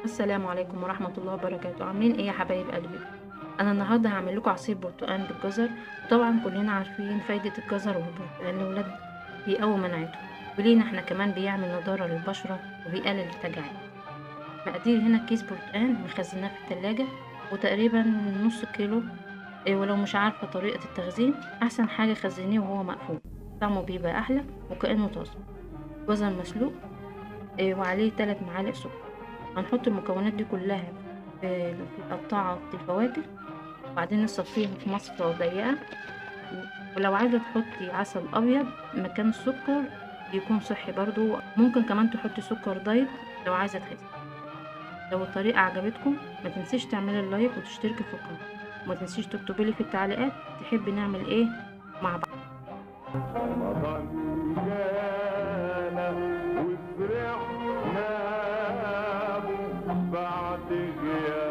السلام عليكم ورحمة الله وبركاته، عاملين ايه يا حبايب قلبي؟ انا النهارده هعمل لكم عصير برتقال بالجزر. وطبعا كلنا عارفين فايدة الجزر والبرتقال للولاد، بيقوي مناعتهم، ولينا احنا كمان بيعمل نضارة للبشرة وبيقلل التجاعيد. مقادير هنا كيس برتقال مخزناه في التلاجة، وتقريبا نص كيلو. ولو مش عارفة طريقة التخزين، احسن حاجة خزنيه وهو مقفول، طعمه بيبقى احلى وكأنه طازة. جزر مسلوق، وعليه 3 معالق سكر. هنحط المكونات دي كلها في قطاعة الفواكه، وبعدين نصفيها في مصفى ضيقة. ولو عايزة تحطي عسل أبيض مكان السكر بيكون صحي برضو، ممكن كمان تحطي سكر دايت لو عايزة تخسي. لو الطريقة عجبتكم ما تنسيش تعملي اللايك وتشتركي في القناة، وما تنسيش تكتبيلي في التعليقات تحبي نعمل ايه مع بعض. رمضان جانا وفرحنا بعد غياب